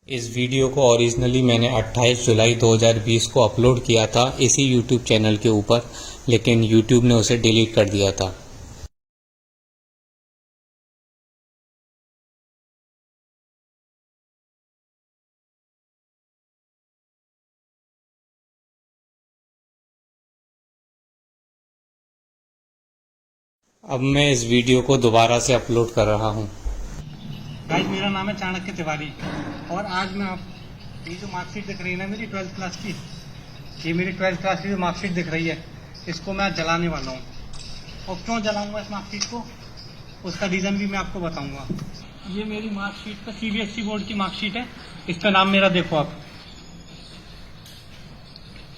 इस वीडियो को ओरिजिनली मैंने 28 जुलाई 2020 को अपलोड किया था इसी यूट्यूब चैनल के ऊपर, लेकिन यूट्यूब ने उसे डिलीट कर दिया था। अब मैं इस वीडियो को दोबारा से अपलोड कर रहा हूँ। गाइस, मेरा नाम है चाणक्य तिवारी और आज मैं आप ये जो मार्कशीट दिख रही है ना मेरी 12th क्लास की, ये मेरी 12th क्लास की जो मार्कशीट दिख रही है, इसको मैं आज जलाने वाला हूँ। और क्यों जलाऊंगा इस मार्कशीट को, उसका रीज़न भी मैं आपको बताऊंगा। ये मेरी मार्कशीट का सीबीएसई बोर्ड की मार्कशीट है। इस पर नाम मेरा देखो आप,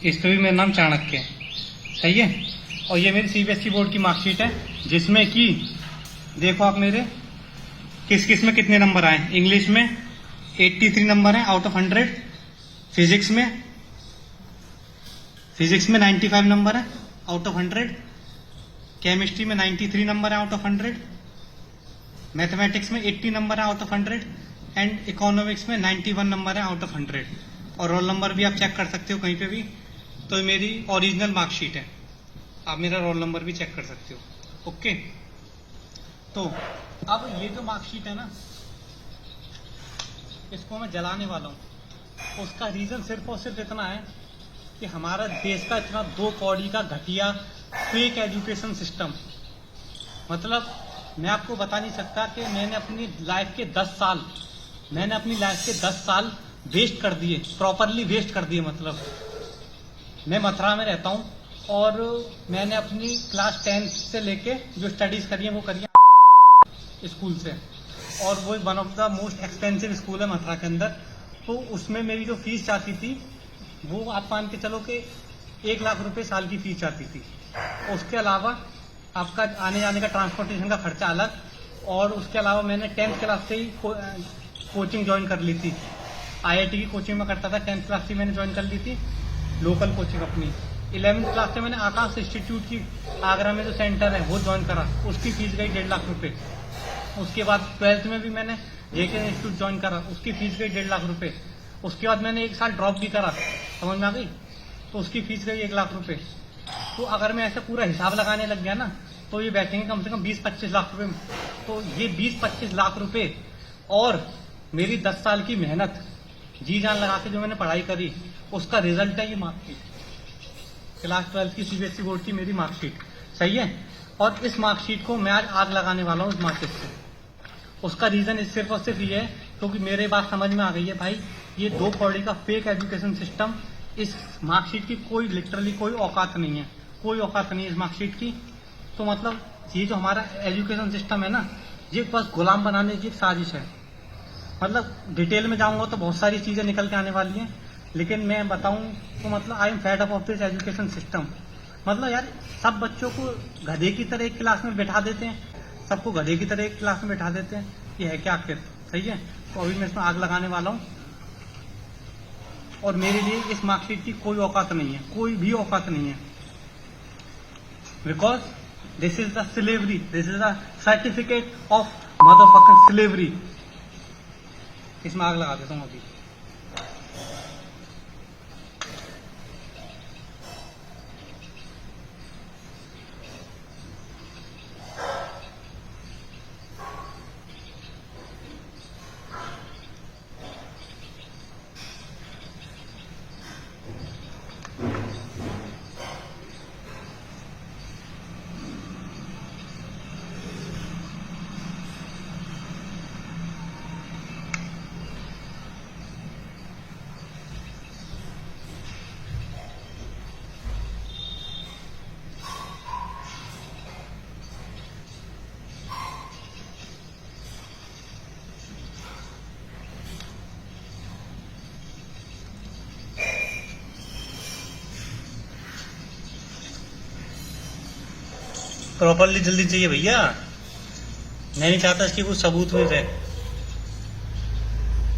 इस पर भी मेरा नाम चाणक्य है, सही है। और ये मेरी सीबीएसई बोर्ड की मार्कशीट है, जिसमें कि देखो आप मेरे किस किस में कितने नंबर आए। इंग्लिश में 83 नंबर है आउट ऑफ 100, फिजिक्स में 95 नंबर है आउट ऑफ 100, केमिस्ट्री में 93 नंबर है आउट ऑफ 100, मैथमेटिक्स में 80 नंबर है आउट ऑफ 100 एंड इकोनॉमिक्स में 91 नंबर है आउट ऑफ 100। और रोल नंबर भी आप चेक कर सकते हो कहीं पे भी। तो ये मेरी ओरिजिनल मार्कशीट है, आप मेरा रोल नंबर भी चेक कर सकते हो। ओके, तो अब ये जो मार्कशीट है ना, इसको मैं जलाने वाला हूँ। उसका रीजन सिर्फ और सिर्फ इतना है कि हमारा देश का इतना दो कौड़ी का घटिया फेक एजुकेशन सिस्टम, मतलब मैं आपको बता नहीं सकता कि मैंने अपनी लाइफ के 10 साल वेस्ट कर दिए, प्रॉपरली वेस्ट कर दिए। मतलब मैं मथुरा में रहता हूँ और मैंने अपनी क्लास 10 से लेके जो स्टडीज करी है वो करी है स्कूल से, और वो one of the most expensive school है मथुरा के अंदर। तो उसमें मेरी जो फीस जाती थी वो आप मान के चलो कि 1 लाख रुपए साल की फीस जाती थी। उसके अलावा आपका आने जाने का ट्रांसपोर्टेशन का खर्चा अलग, और उसके अलावा मैंने 10th क्लास से ही कोचिंग ज्वाइन कर ली थी। आईआईटी की कोचिंग में करता था, 10th क्लास से मैंने ज्वाइन कर ली थी लोकल कोचिंग अपनी। 11th क्लास से मैंने आकाश इंस्टीट्यूट की आगरा में जो सेंटर है वो ज्वाइन करा, उसकी फीस गई 1.5 लाख रुपए। उसके बाद 12th में भी मैंने जेके इंस्टीट्यूट ज्वाइन करा, उसकी फीस गई 1.5 लाख रुपए। उसके बाद मैंने 1 साल ड्रॉप भी करा, समझ में आ गई, तो उसकी फीस गई 1 लाख रुपए। तो अगर मैं ऐसा पूरा हिसाब लगाने लग गया ना, तो ये बैठेंगे कम से कम 20-25 लाख रुपए। तो ये 20-25 लाख रुपए और मेरी 10 साल की मेहनत, जी जान लगा के जो मैंने पढ़ाई करी, उसका रिजल्ट है ये मार्कशीट, क्लास 12 की सीबीएसई बोर्ड की मेरी मार्कशीट, सही है। और इस मार्कशीट को मैं आज आग लगाने वाला हूँ इस मार्कशीट से। उसका रीजन सिर्फ और सिर्फ ये है क्योंकि मेरे बात समझ में आ गई है भाई, ये दो कौड़ी का फेक एजुकेशन सिस्टम, इस मार्कशीट की कोई लिटरली कोई औकात नहीं है, कोई औकात नहीं है इस मार्कशीट की। तो मतलब ये जो हमारा एजुकेशन सिस्टम है ना, ये बस गुलाम बनाने की एक साजिश है। मतलब डिटेल में जाऊंगा तो बहुत सारी चीजें निकल के आने वाली हैं, लेकिन मैं बताऊं तो मतलब I am fed up of this education system. मतलब यार, सब बच्चों को गधे की तरह एक क्लास में बैठा देते हैं, सबको गधे की तरह एक क्लास में बैठा देते हैं, ये है क्या आखिर, सही है। तो अभी मैं इसमें आग लगाने वाला हूँ, और मेरे लिए इस मार्कशीट की कोई औकात नहीं है, कोई भी औकात नहीं है, because this is the slavery, this is the certificate of motherfucking slavery. इसमें आग लगा देता हूँ अभी। प्रॉपरली जल्दी चाहिए भैया, मैं नहीं चाहता इसकी कुछ सबूत में रहे,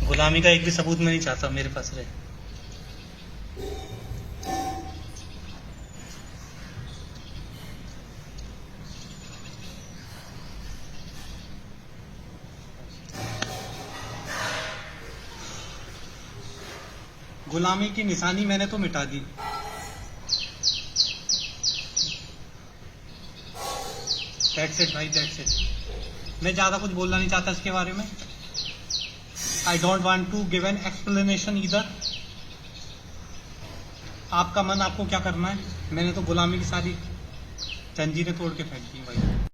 गुलामी का एक भी सबूत मैं नहीं चाहता मेरे पास रहे। गुलामी की निशानी मैंने तो मिटा दी। दैट्स इट भाई, दैट्स इट। मैं ज़्यादा कुछ बोलना नहीं चाहता इसके बारे में। I don't want to give an explanation either. आपका मन आपको क्या करना है। मैंने तो गुलामी की सारी जंजीरें तोड़ के फेंक दी भाई।